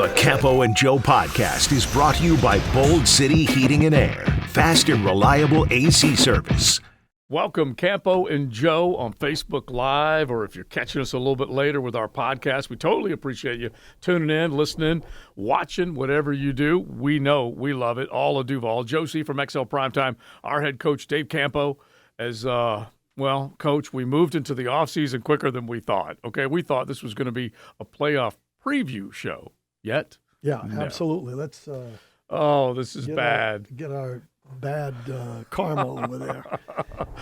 The Campo and Joe podcast is brought to you by Bold City Heating and Air. Fast and reliable AC service. Welcome, Campo and Joe on Facebook Live, or if you're catching us a little bit later with our podcast, we totally appreciate you tuning in, listening, watching, whatever you do. We know we love it. All of Duval. Joe C. from XL Primetime, our head coach, Dave Campo, as well, Coach, we moved into the offseason quicker than we thought. Okay, we thought this was going to be a playoff preview show. Yet? Yeah, no. Absolutely. Let's this is bad. Get our bad karma over there.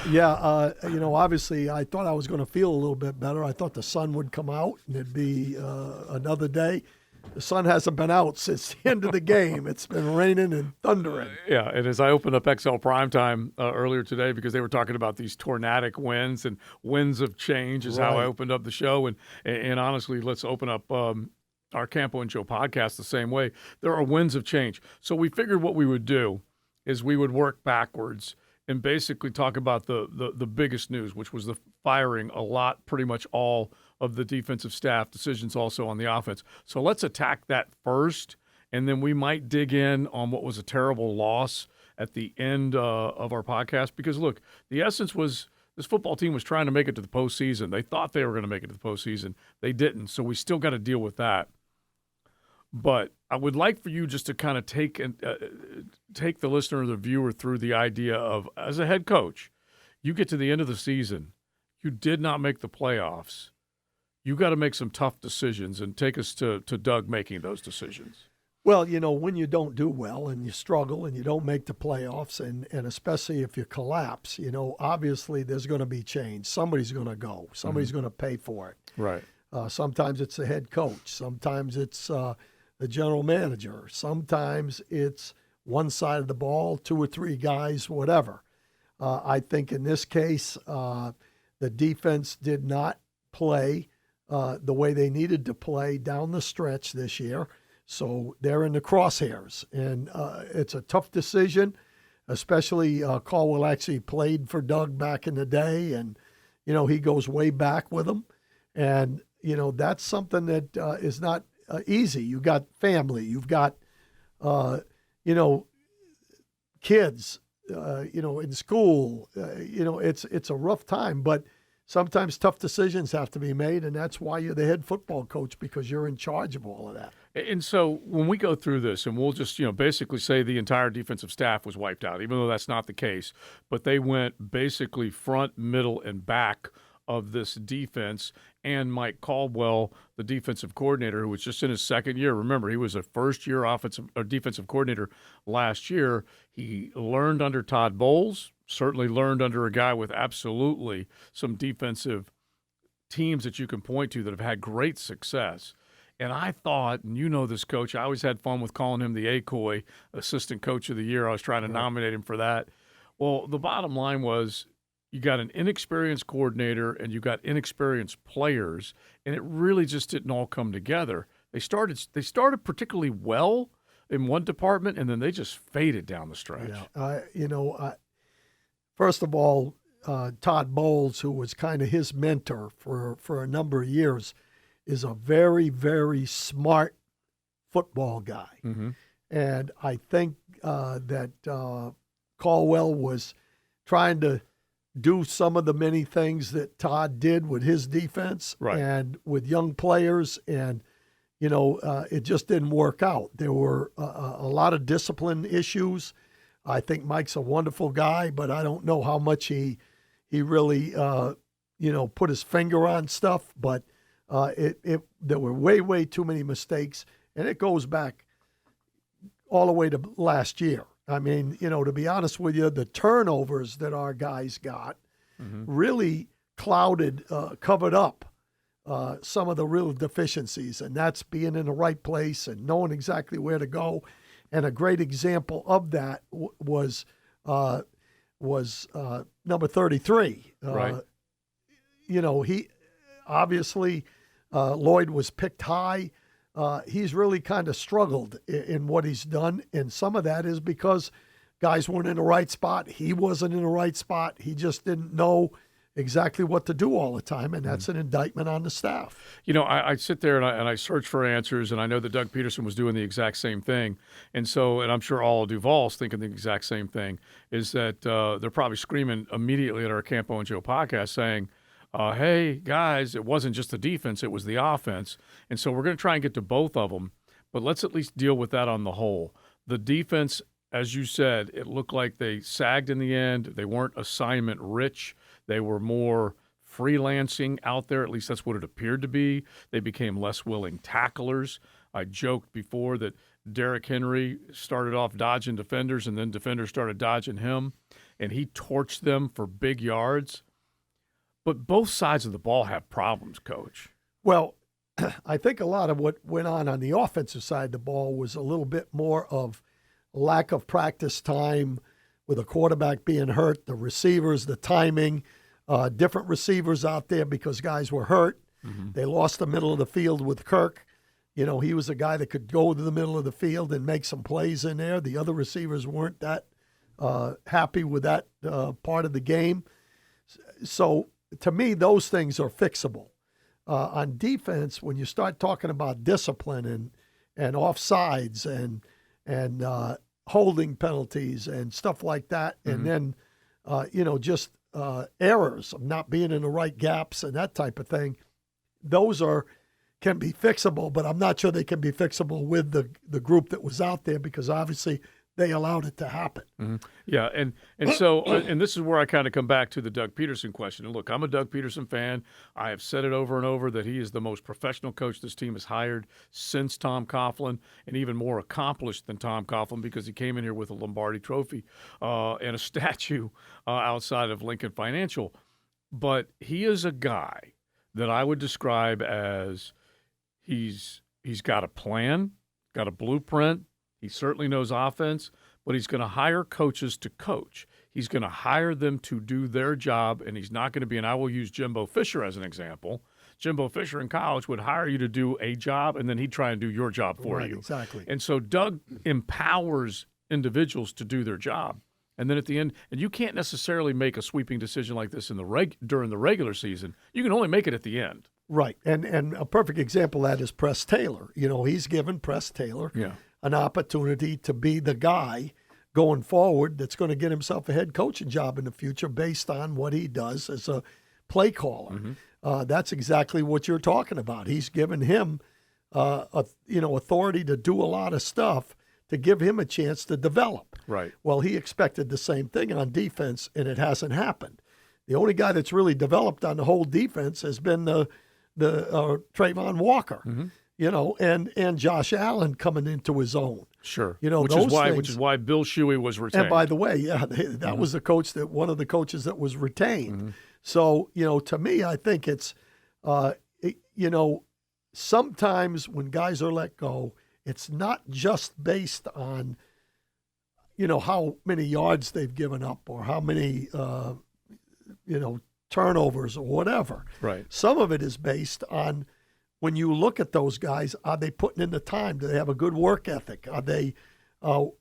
Yeah, obviously I thought I was going to feel a little bit better. I thought the sun would come out and it'd be another day. The sun hasn't been out since the end of the game. It's been raining and thundering. Yeah, and as I opened up XL Primetime earlier today, because they were talking about these tornadic winds and winds of change is how I opened up the show. And honestly, let's open up our Campo and Joe podcast the same way. There are winds of change. So we figured what we would do is we would work backwards and basically talk about the biggest news, which was the firing pretty much all of the defensive staff, decisions also on the offense. So let's attack that first, and then we might dig in on what was a terrible loss at the end of our podcast. Because, look, the essence was this football team was trying to make it to the postseason. They thought they were going to make it to the postseason. They didn't, so we still got to deal with that. But I would like for you just to kind of take the listener or the viewer through the idea of, as a head coach, you get to the end of the season, you did not make the playoffs. You got to make some tough decisions, and take us to Doug making those decisions. Well, when you don't do well and you struggle and you don't make the playoffs, and especially if you collapse, obviously there's going to be change. Somebody's going to go. Somebody's going to pay for it. Right. Sometimes it's the head coach. Sometimes it's the general manager. Sometimes it's one side of the ball, two or three guys, whatever. I think in this case, the defense did not play the way they needed to play down the stretch this year. So they're in the crosshairs. And it's a tough decision, especially Caldwell actually played for Doug back in the day. And, he goes way back with him. And, that's something that is not easy. You got family, you've got, kids, in school, it's a rough time, but sometimes tough decisions have to be made. And that's why you're the head football coach, because you're in charge of all of that. And so when we go through this, and we'll just, basically say the entire defensive staff was wiped out, even though that's not the case, but they went basically front, middle, and back of this defense. And Mike Caldwell, the defensive coordinator, who was just in his second year. Remember, he was a first-year defensive coordinator last year. He learned under Todd Bowles, certainly learned under a guy with absolutely some defensive teams that you can point to that have had great success. And I thought, and this coach, I always had fun with calling him the ACOY, Assistant Coach of the Year. I was trying to nominate him for that. Well, the bottom line was, you got an inexperienced coordinator and you got inexperienced players, and it really just didn't all come together. They started particularly well in one department, and then they just faded down the stretch. Yeah, first of all, Todd Bowles, who was kind of his mentor for a number of years, is a very, very smart football guy. Mm-hmm. And I think that Caldwell was trying to do some of the many things that Todd did with his defense and with young players, and it just didn't work out. There were a lot of discipline issues. I think Mike's a wonderful guy, but I don't know how much he really put his finger on stuff. But there were way too many mistakes, and it goes back all the way to last year. I mean, to be honest with you, the turnovers that our guys got really covered up some of the real deficiencies, and that's being in the right place and knowing exactly where to go. And a great example of that was number 33. He obviously Lloyd was picked high. He's really kind of struggled in what he's done, and some of that is because guys weren't in the right spot. He wasn't in the right spot. He just didn't know exactly what to do all the time, and that's an indictment on the staff. You know, I sit there and I search for answers, and I know that Doug Peterson was doing the exact same thing. And I'm sure all of Duval's thinking the exact same thing, is that they're probably screaming immediately at our Campo and Joe podcast saying, hey, guys, it wasn't just the defense, it was the offense. And so we're going to try and get to both of them, but let's at least deal with that on the whole. The defense, as you said, it looked like they sagged in the end. They weren't assignment rich. They were more freelancing out there. At least that's what it appeared to be. They became less willing tacklers. I joked before that Derrick Henry started off dodging defenders, and then defenders started dodging him, and he torched them for big yards. But both sides of the ball have problems, Coach. Well, I think a lot of what went on the offensive side of the ball was a little bit more of lack of practice time with a quarterback being hurt, the receivers, the timing, different receivers out there because guys were hurt. Mm-hmm. They lost the middle of the field with Kirk. You know, he was a guy that could go to the middle of the field and make some plays in there. The other receivers weren't that happy with that part of the game. So, to me, those things are fixable. On defense, when you start talking about discipline and offsides and holding penalties and stuff like that, mm-hmm. and then just errors of not being in the right gaps and that type of thing, those can be fixable. But I'm not sure they can be fixable with the group that was out there, because obviously they allowed it to happen. Mm-hmm. Yeah, and so and this is where I kind of come back to the Doug Peterson question. And look, I'm a Doug Peterson fan. I have said it over and over that he is the most professional coach this team has hired since Tom Coughlin, and even more accomplished than Tom Coughlin, because he came in here with a Lombardi Trophy and a statue outside of Lincoln Financial. But he is a guy that I would describe as he's got a plan, got a blueprint. He certainly knows offense, but he's going to hire coaches to coach. He's going to hire them to do their job, and he's not going to be, and I will use Jimbo Fisher as an example. Jimbo Fisher in college would hire you to do a job, and then he'd try and do your job for you. Exactly. And so Doug empowers individuals to do their job. And then at the end, and you can't necessarily make a sweeping decision like this during the regular season. You can only make it at the end. Right. And a perfect example of that is Press Taylor. You know, he's given Press Taylor an opportunity to be the guy going forward that's going to get himself a head coaching job in the future based on what he does as a play caller. Mm-hmm. That's exactly what you're talking about. He's given him, authority to do a lot of stuff to give him a chance to develop. Right. Well, he expected the same thing on defense, and it hasn't happened. The only guy that's really developed on the whole defense has been the Trayvon Walker. Mm-hmm. And Josh Allen coming into his own. Sure. Which is why Bill Shuey was retained. And by the way, that was one of the coaches that was retained. Mm-hmm. So, to me, I think it's, sometimes when guys are let go, it's not just based on, how many yards they've given up or how many, turnovers or whatever. Right. Some of it is based on, when you look at those guys, are they putting in the time? Do they have a good work ethic? Are they, are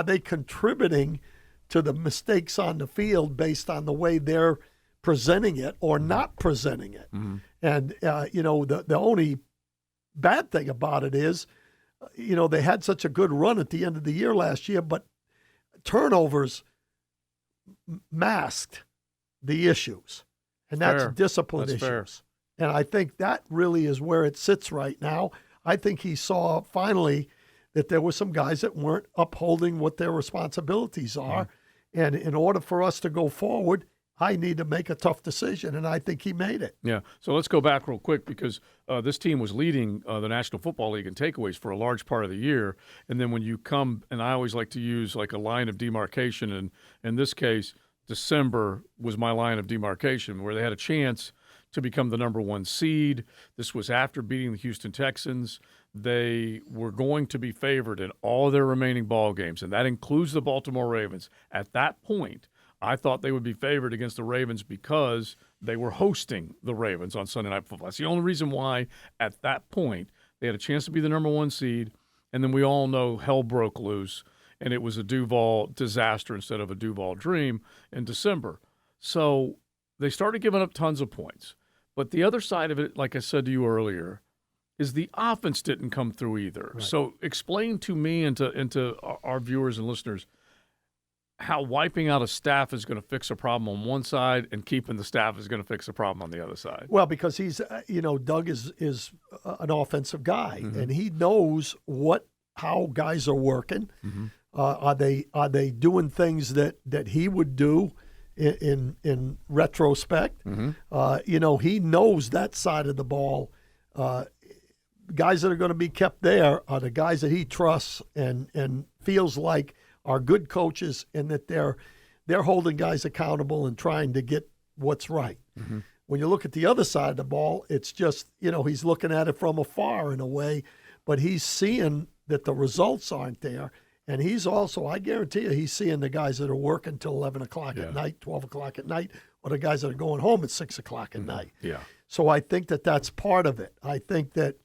they contributing to the mistakes on the field based on the way they're presenting it or not presenting it? Mm-hmm. And, the only bad thing about it is, they had such a good run at the end of the year last year, but turnovers masked the issues. And that's discipline issues. Fair. And I think that really is where it sits right now. I think he saw finally that there were some guys that weren't upholding what their responsibilities are. Mm-hmm. And in order for us to go forward, I need to make a tough decision, and I think he made it. Yeah. So let's go back real quick, because this team was leading the National Football League in takeaways for a large part of the year. And then when you come, and I always like to use like a line of demarcation, and in this case, December was my line of demarcation, where they had a chance to become the number one seed. This was after beating the Houston Texans. They were going to be favored in all of their remaining ball games, and that includes the Baltimore Ravens. At that point, I thought they would be favored against the Ravens because they were hosting the Ravens on Sunday Night Football. That's the only reason why at that point they had a chance to be the number one seed, and then we all know hell broke loose, and it was a Duval disaster instead of a Duval dream in December. So they started giving up tons of points. But the other side of it, like I said to you earlier, is the offense didn't come through either. Right. So explain to me and to our viewers and listeners how wiping out a staff is going to fix a problem on one side and keeping the staff is going to fix a problem on the other side. Well, because he's, Doug is an offensive guy, and he knows how guys are working. Are they doing things that he would do in retrospect? He knows that side of the ball. Guys that are going to be kept there are the guys that he trusts and feels like are good coaches, and that they're holding guys accountable and trying to get what's right. When you look at the other side of the ball, it's just, he's looking at it from afar in a way, but he's seeing that the results aren't there. And he's also, I guarantee you, he's seeing the guys that are working till 11 o'clock at night, 12 o'clock at night, or the guys that are going home at 6 o'clock at night. Yeah. So I think that that's part of it. I think that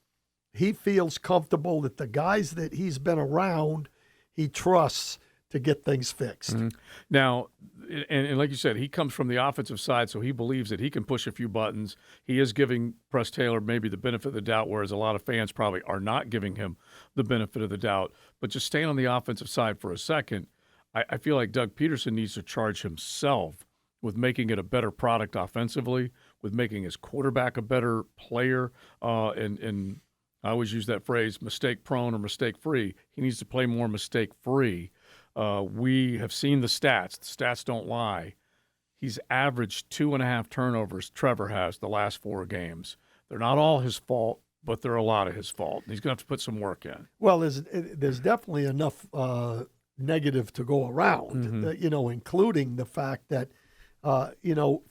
he feels comfortable that the guys that he's been around, he trusts to get things fixed. Now, and like you said, he comes from the offensive side, so he believes that he can push a few buttons. He is giving Press Taylor maybe the benefit of the doubt, whereas a lot of fans probably are not giving him the benefit of the doubt. But just staying on the offensive side for a second, I feel like Doug Peterson needs to charge himself with making it a better product offensively, with making his quarterback a better player, and I always use that phrase, mistake-prone or mistake-free. He needs to play more mistake-free. We have seen the stats. The stats don't lie. He's averaged 2.5 turnovers, Trevor has, the last 4 games. They're not all his fault, but they're a lot of his fault. He's going to have to put some work in. Well, there's definitely enough negative to go around, including the fact that,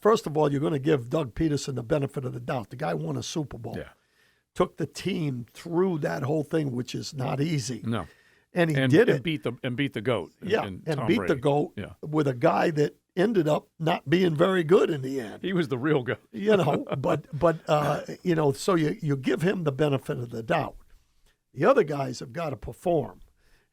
first of all, you're going to give Doug Peterson the benefit of the doubt. The guy won a Super Bowl. Yeah. Took the team through that whole thing, which is not easy. No. And he did it. Beat the GOAT. And Tom beat Brady. the GOAT Yeah. with a guy that ended up not being very good in the end. He was the real GOAT. So you give him the benefit of the doubt. The other guys have got to perform.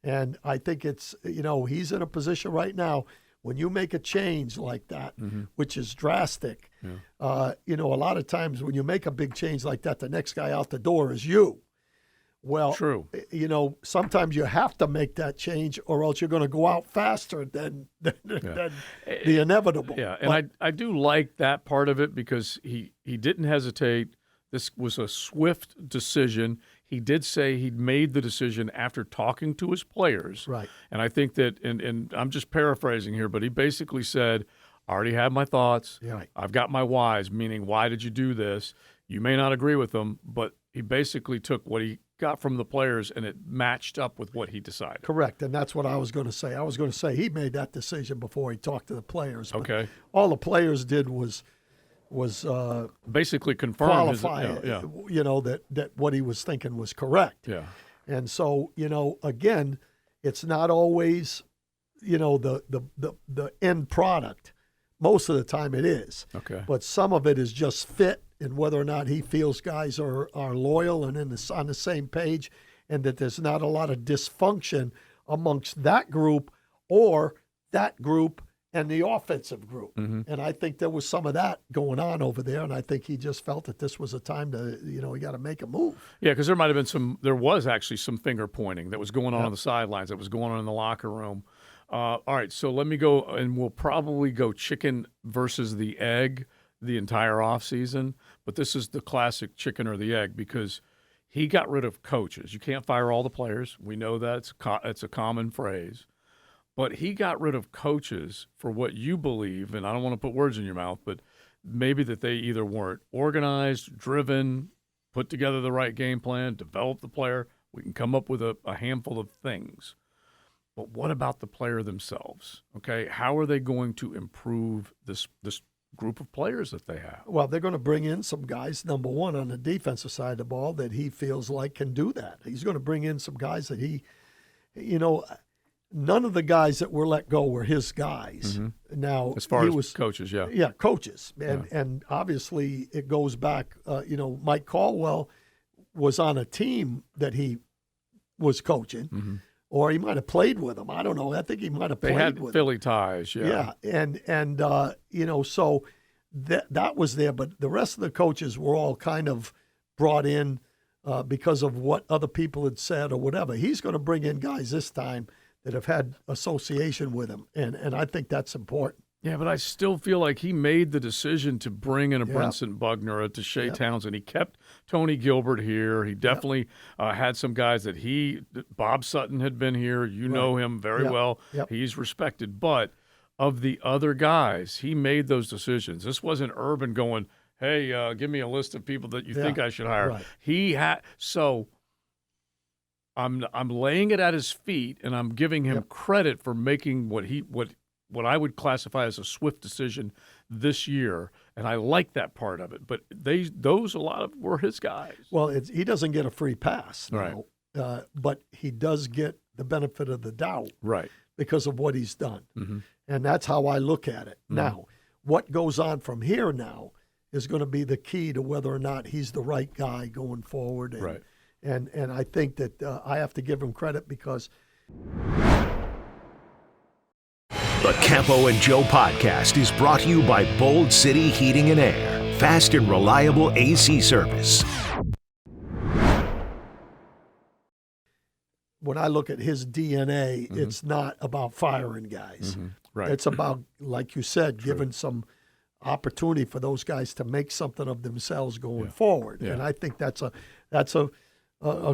And I think it's, he's in a position right now when you make a change like that, which is drastic. Yeah. A lot of times when you make a big change like that, the next guy out the door is you. Well, true. Sometimes you have to make that change, or else you're going to go out faster than the inevitable. Yeah, and I do like that part of it because he didn't hesitate. This was a swift decision. He did say he'd made the decision after talking to his players. Right. And I think that, and I'm just paraphrasing here, but he basically said, I already have my thoughts. Yeah. Right. I've got my whys, meaning why did you do this? You may not agree with them, but he basically took what he got from the players and it matched up with what he decided. Correct, and that's what I was going to say. I was going to say he made that decision before he talked to the players. Okay. All the players did was basically confirm qualify, that what he was thinking was correct. Yeah. And so, again, it's not always, the end product. Most of the time it is. Okay. But some of it is just fit and whether or not he feels guys are loyal and on the same page, and that there's not a lot of dysfunction amongst that group or that group and the offensive group. And I think there was some of that going on over there, and I think he just felt that this was a time to, he got to make a move. Yeah, because there was actually some finger pointing that was going on the sidelines, that was going on in the locker room. All right, so let me go, and we'll probably go chicken versus the egg the entire offseason, but this is the classic chicken or the egg because he got rid of coaches. You can't fire all the players. We know that it's a common phrase. But he got rid of coaches for what you believe, and I don't want to put words in your mouth, but maybe that they either weren't organized, driven, put together the right game plan, develop the player. We can come up with a handful of things. But what about the player themselves? Okay, how are they going to improve this group of players that they have? Well, they're going to bring in some guys, number one, on the defensive side of the ball that he feels like can do that. He's going to bring in some guys that he, none of the guys that were let go were his guys. Now, as far as coaches, yeah, coaches, and obviously it goes back. Mike Caldwell was on a team that he was coaching, or he might have played with them. I don't know. I think he might have played with them. They had Philly ties, Yeah, and so that was there, but the rest of the coaches were all kind of brought in because of what other people had said or whatever. He's going to bring in guys this time that have had association with him, and I think that's important. Yeah, but I still feel like he made the decision to bring in a Brinson Bugner, to Shea Townsend. He kept Tony Gilbert here. He definitely had some guys that Bob Sutton had been here. You know him very well. Yep. He's respected. But of the other guys, he made those decisions. This wasn't Urban going, hey, give me a list of people that you think I should hire. Right. He had – so I'm laying it at his feet, and I'm giving him credit for making what I would classify as a swift decision this year, and I like that part of it. But those a lot of were his guys. Well, he doesn't get a free pass, right? But he does get the benefit of the doubt, right, because of what he's done, mm-hmm. and that's how I look at it. Mm-hmm. Now, what goes on from here now is going to be the key to whether or not he's the right guy going forward. And, right. And I think that I have to give him credit because. The Campo and Joe podcast is brought to you by Bold City Heating and Air. Fast and reliable AC service. When I look at his DNA, mm-hmm. it's not about firing guys. Mm-hmm. Right. It's about, like you said, giving some opportunity for those guys to make something of themselves going forward. Yeah. And I think that's a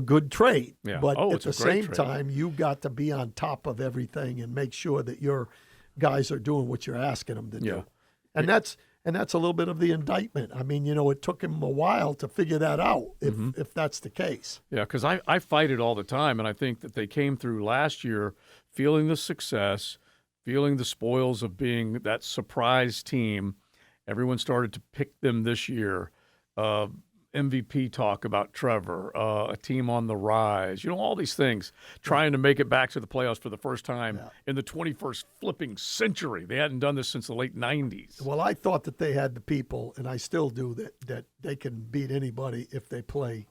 good trade. Yeah. But at the same trade. time, you got to be on top of everything and make sure that your guys are doing what you're asking them to do. And that's a little bit of the indictment. I mean, it took him a while to figure that out, if that's the case. Yeah, because I fight it all the time, and I think that they came through last year feeling the success, feeling the spoils of being that surprise team. Everyone started to pick them this year. MVP talk about Trevor, a team on the rise, all these things, trying to make it back to the playoffs for the first time in the 21st flipping century. They hadn't done this since the late 90s. Well, I thought that they had the people, and I still do, that they can beat anybody if they play,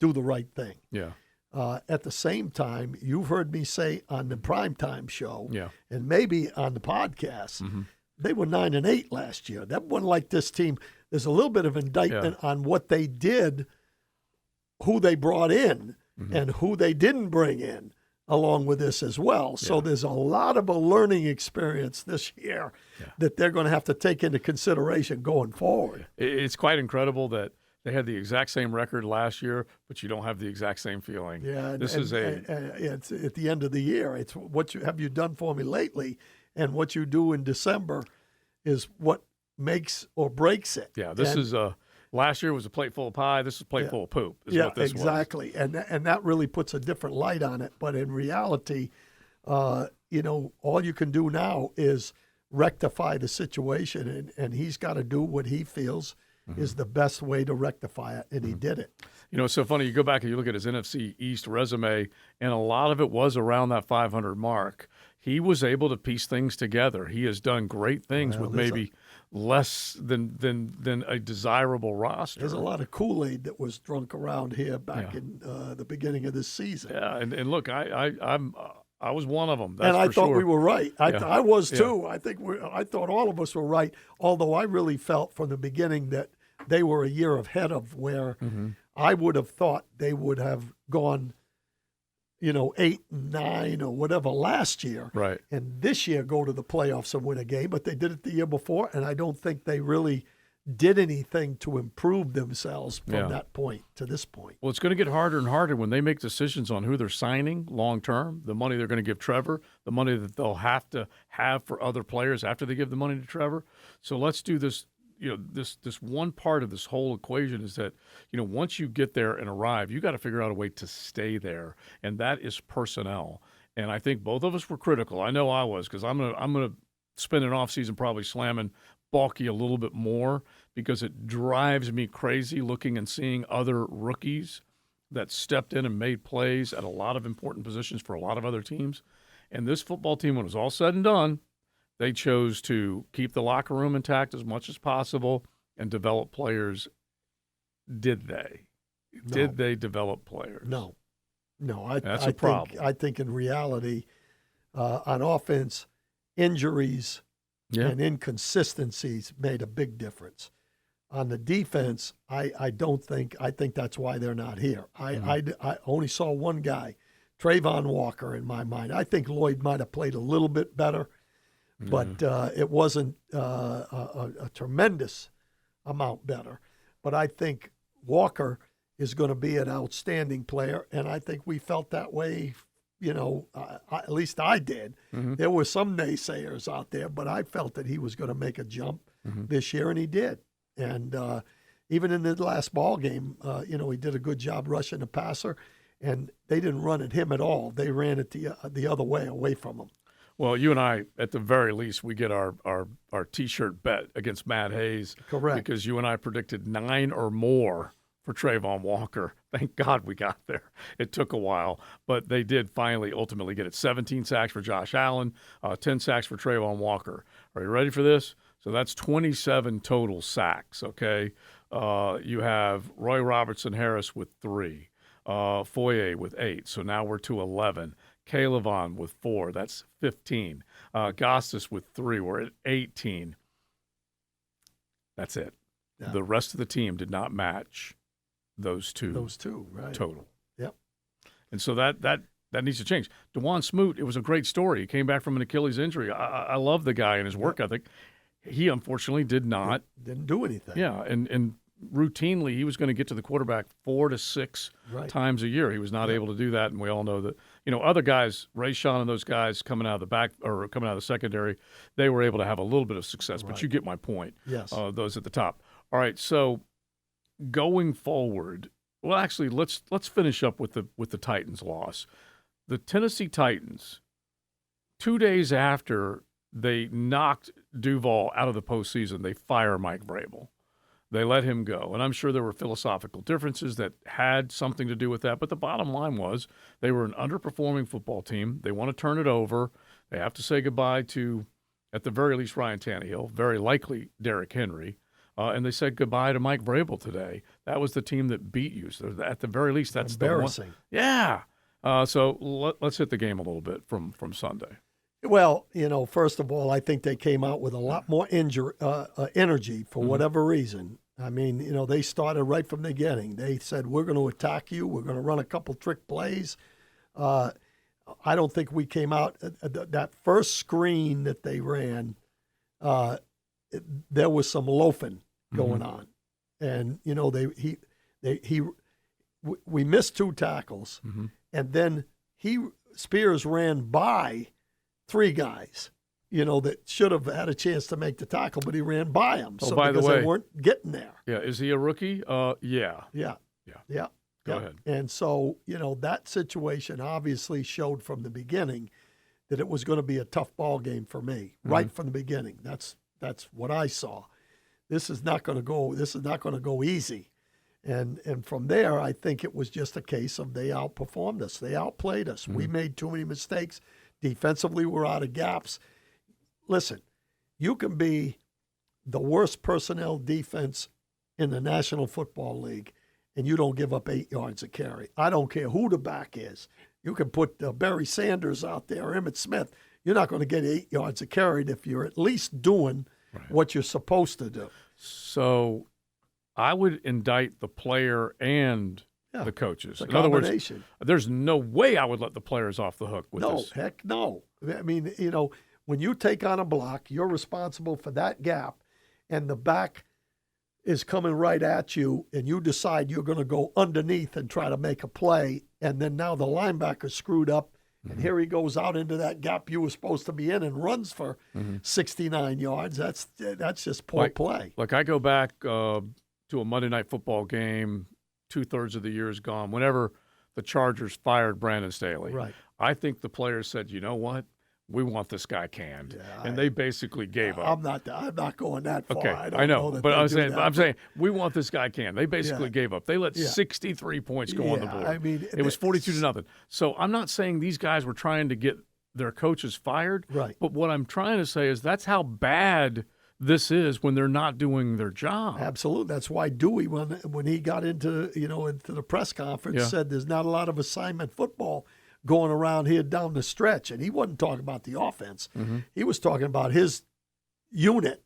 do the right thing. Yeah. At the same time, you've heard me say on the primetime show, and maybe on the podcast, they were 9-8 last year. That wasn't like this team. There's a little bit of indictment on what they did, who they brought in, and who they didn't bring in, along with this as well. So there's a lot of a learning experience this year that they're going to have to take into consideration going forward. It's quite incredible that they had the exact same record last year, but you don't have the exact same feeling. Yeah, it's at the end of the year. It's what have you done for me lately, and what you do in December is what makes or breaks it. Yeah, this is last year was a plate full of pie. This is a plate full of poop. Is what this exactly. was. And that really puts a different light on it. But in reality, all you can do now is rectify the situation, and he's got to do what he feels is the best way to rectify it, and he did it. It's so funny. You go back and you look at his NFC East resume, and a lot of it was around that 500 mark. He was able to piece things together. He has done great things with maybe less than a desirable roster. There's a lot of Kool-Aid that was drunk around here back in the beginning of this season. Yeah, and look, I was one of them. That's and I for thought sure. we were right. I was too. I think I thought all of us were right. Although I really felt from the beginning that they were a year ahead of where I would have thought they would have gone, 8 and 9 or whatever last year. Right. And this year go to the playoffs and win a game. But they did it the year before, and I don't think they really did anything to improve themselves from that point to this point. Well, it's going to get harder and harder when they make decisions on who they're signing long term, the money they're going to give Trevor, the money that they'll have to have for other players after they give the money to Trevor. So let's do this. This one part of this whole equation is that, once you get there and arrive, you got to figure out a way to stay there, and that is personnel. And I think both of us were critical. I know I was, because I'm gonna spend an offseason probably slamming Balky a little bit more, because it drives me crazy looking and seeing other rookies that stepped in and made plays at a lot of important positions for a lot of other teams. And this football team, when it was all said and done, they chose to keep the locker room intact as much as possible and develop players. Did they? No. Did they develop players? No. That's a problem. I think in reality, on offense, injuries and inconsistencies made a big difference. On the defense, I think that's why they're not here. I only saw one guy, Trayvon Walker, in my mind. I think Lloyd might have played a little bit better, but it wasn't a tremendous amount better. But I think Walker is going to be an outstanding player, and I think we felt that way. At least I did. There were some naysayers out there, but I felt that he was going to make a jump this year, and he did. And even in the last ball game, he did a good job rushing the passer, and they didn't run at him at all. They ran it the other way, away from him. Well, you and I, at the very least, we get our T-shirt bet against Matt Hayes. Correct. Because you and I predicted 9 or more for Trayvon Walker. Thank God we got there. It took a while, but they did finally ultimately get it. 17 sacks for Josh Allen, 10 sacks for Trayvon Walker. Are you ready for this? So that's 27 total sacks, okay? You have Roy Robertson-Harris with 3, Foye with 8, so now we're to 11. Calevon with 4, that's 15. Gostis with 3, we're at 18. That's it. Yeah. The rest of the team did not match those two. Right. Total. Yep. And so that needs to change. DeJuan Smoot, it was a great story. He came back from an Achilles injury. I love the guy and his work ethic. He unfortunately didn't do anything. Yeah, and routinely he was going to get to the quarterback 4 to 6 times a year. He was not able to do that, and we all know that. Other guys, Rayshawn and those guys coming out of the back or coming out of the secondary, they were able to have a little bit of success. But you get my point. Yes. Those at the top. All right, so going forward, well, actually, let's finish up with the Titans loss. The Tennessee Titans, 2 days after they knocked Duval out of the postseason, they fire Mike Vrabel. They let him go. And I'm sure there were philosophical differences that had something to do with that. But the bottom line was they were an underperforming football team. They want to turn it over. They have to say goodbye to, at the very least, Ryan Tannehill, very likely Derrick Henry. And they said goodbye to Mike Vrabel today. That was the team that beat you. So at the very least, that's embarrassing. Yeah. So let's hit the game a little bit from Sunday. Well, first of all, I think they came out with a lot more energy for whatever reason. I mean, they started right from the beginning. They said, we're going to attack you. We're going to run a couple trick plays. I don't think we came out. That first screen that they ran, there was some loafing going on. And, we missed 2 tackles. And then Spears ran by 3 guys, that should have had a chance to make the tackle, but he ran by them. Oh, so by the way, they weren't getting there. Yeah, is he a rookie? Yeah. Go ahead. And so, that situation obviously showed from the beginning that it was going to be a tough ball game for me, right from the beginning. That's what I saw. This is not going to go easy. And from there, I think it was just a case of they outperformed us. They outplayed us. We made too many mistakes. Defensively, we're out of gaps. Listen, you can be the worst personnel defense in the National Football League, and you don't give up 8 yards a carry. I don't care who the back is. You can put Barry Sanders out there, Emmitt Smith. You're not going to get 8 yards a carry if you're at least doing what you're supposed to do. So I would indict the player and the coaches. In other words, there's no way I would let the players off the hook with this. No, heck no. I mean, when you take on a block, you're responsible for that gap, and the back is coming right at you, and you decide you're going to go underneath and try to make a play, and then now the linebacker's screwed up, and here he goes out into that gap you were supposed to be in and runs for 69 yards. That's just poor play. Like I go back to a Monday Night Football game, 2/3 of the year is gone, whenever the Chargers fired Brandon Staley. Right. I think the players said, you know what? We want this guy canned, and they basically gave up. I'm not going that far. Okay, I know but I'm saying we want this guy canned. They basically gave up. They let 63 points go on the board. I mean, it was 42-0. So I'm not saying these guys were trying to get their coaches fired. Right. But what I'm trying to say is that's how bad this is when they're not doing their job. Absolutely. That's why Dewey, when he got into the press conference, said there's not a lot of assignment football going around here down the stretch. And he wasn't talking about the offense. He was talking about his unit.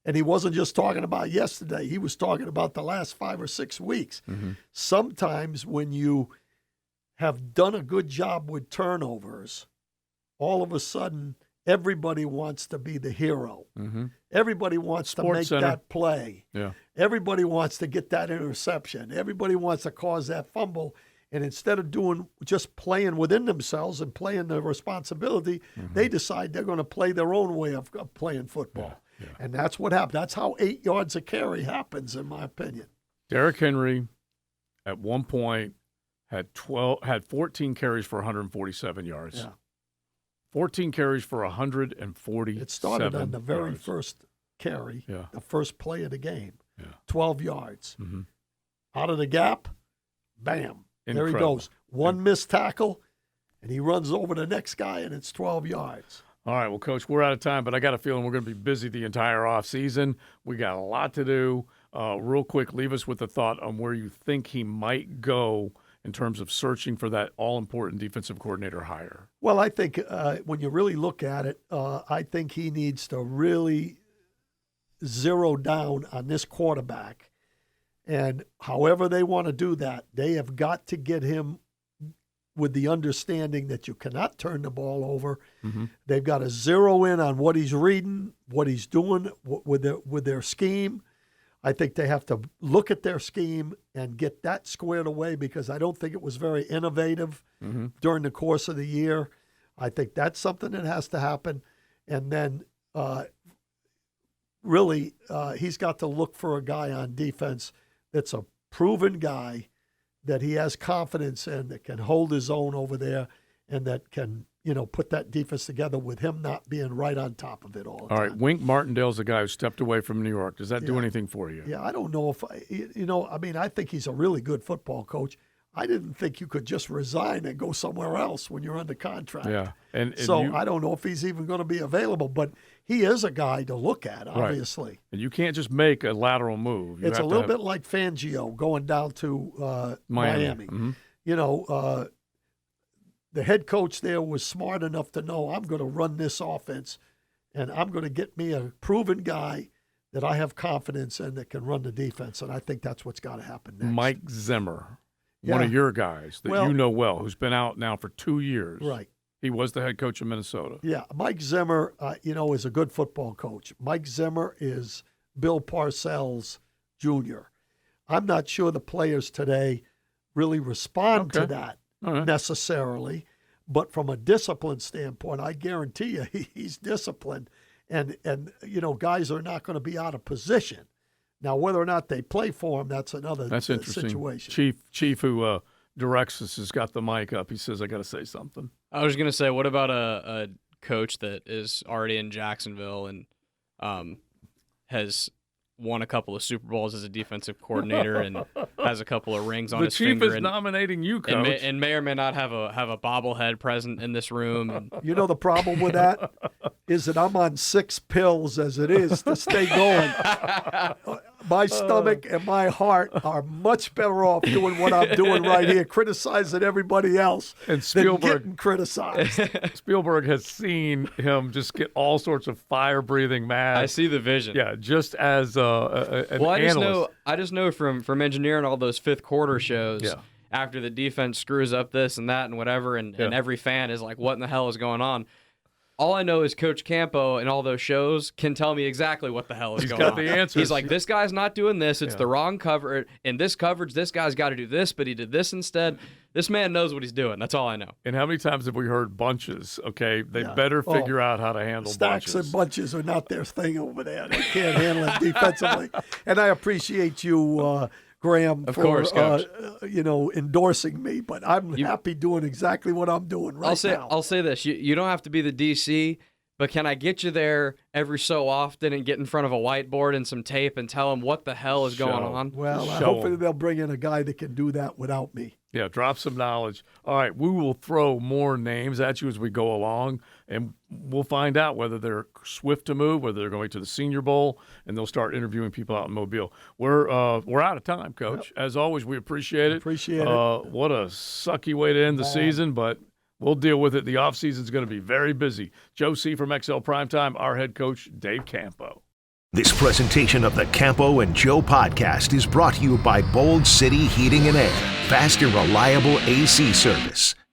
And he wasn't just talking about yesterday. He was talking about the last 5 or 6 weeks. Mm-hmm. Sometimes when you have done a good job with turnovers, all of a sudden everybody wants to be the hero. Mm-hmm. Everybody wants to make that play. Yeah. Everybody wants to get that interception. Everybody wants to cause that fumble. And instead of just playing within themselves and playing the responsibility, they decide they're going to play their own way of playing football. Yeah. Yeah. And that's what happened. That's how 8 yards a carry happens, in my opinion. Derrick Henry, at one point, had 14 carries for 147 yards. Yeah. 14 carries for 147 It started on the very yards. first carry, Yeah. the first play of the game, Yeah. 12 yards. Mm-hmm. Out of the gap, bam. There he Incredible. goes. One missed tackle, and he runs over the next guy, and it's 12 yards. All right, well, Coach, we're out of time, but I got a feeling we're going to be busy the entire offseason. We got a lot to do. Real quick, leave us with a thought on where you think he might go in terms of searching for that all-important defensive coordinator hire. Well, I think when you really look at it, I think he needs to really zero down on this quarterback. And however they want to do that, they have got to get him with the understanding that you cannot turn the ball over. Mm-hmm. They've got to zero in on what he's reading, what he's doing with their scheme. I think they have to look at their scheme and get that squared away because I don't think it was very innovative during the course of the year. I think that's something that has to happen. And then really he's got to look for a guy on defense that's a proven guy that he has confidence in, that can hold his own over there and that can, put that defense together with him not being right on top of it all the time. All right, Wink Martindale's the guy who stepped away from New York. Does that do anything for you? Yeah, I don't know if, I think he's a really good football coach. I didn't think you could just resign and go somewhere else when you're under contract. Yeah. And so I don't know if he's even going to be available, but he is a guy to look at, obviously. Right. And you can't just make a lateral move. It's a little bit like Fangio going down to Miami. Mm-hmm. The head coach there was smart enough to know I'm going to run this offense and I'm going to get me a proven guy that I have confidence in that can run the defense. And I think that's what's got to happen next. Mike Zimmer, one of your guys that you know well, who's been out now for 2 years. Right. He was the head coach of Minnesota. Yeah, Mike Zimmer, is a good football coach. Mike Zimmer is Bill Parcells Jr. I'm not sure the players today really respond to that necessarily, but from a discipline standpoint, I guarantee you he's disciplined, and guys are not going to be out of position. Now, whether or not they play for him, that's another situation. Chief, who directs us, has got the mic up. He says, I got to say something. I was going to say, what about a coach that is already in Jacksonville and has won a couple of Super Bowls as a defensive coordinator and has a couple of rings on his finger? The chief is nominating you, Coach. And may or may not have a bobblehead present in this room. And the problem with that is that I'm on 6 pills as it is to stay going. My stomach and my heart are much better off doing what I'm doing right here, criticizing everybody else and Spielberg, than getting criticized. Spielberg has seen him just get all sorts of fire-breathing mad. I see the vision. Yeah, just as an analyst. I just know from engineering all those fifth quarter shows. Yeah. After the defense screws up this and that and whatever, and every fan is like, what in the hell is going on? All I know is Coach Campo and all those shows can tell me exactly what the hell is going on. He's got the answers. He's like, this guy's not doing this. It's the wrong cover. In this coverage, this guy's got to do this, but he did this instead. This man knows what he's doing. That's all I know. And how many times have we heard bunches? Okay, they better figure out how to handle stacks bunches. And bunches are not their thing over there. They can't handle it defensively. And I appreciate you, Graham, of course, Coach. Endorsing me, but I'm happy doing exactly what I'm doing now. I'll say this. You don't have to be the DC, but can I get you there every so often and get in front of a whiteboard and some tape and tell them what the hell is going on? Well, hopefully they'll bring in a guy that can do that without me. Yeah, drop some knowledge. All right, we will throw more names at you as we go along, and we'll find out whether they're swift to move, whether they're going to the Senior Bowl, and they'll start interviewing people out in Mobile. We're out of time, Coach. Yep. As always, we appreciate it. Appreciate it. What a sucky way to end the season, but We'll deal with it. The offseason is going to be very busy. Joe C. from XL Primetime, our head coach, Dave Campo. This presentation of the Campo and Joe podcast is brought to you by Bold City Heating and Air. Fast and reliable AC service.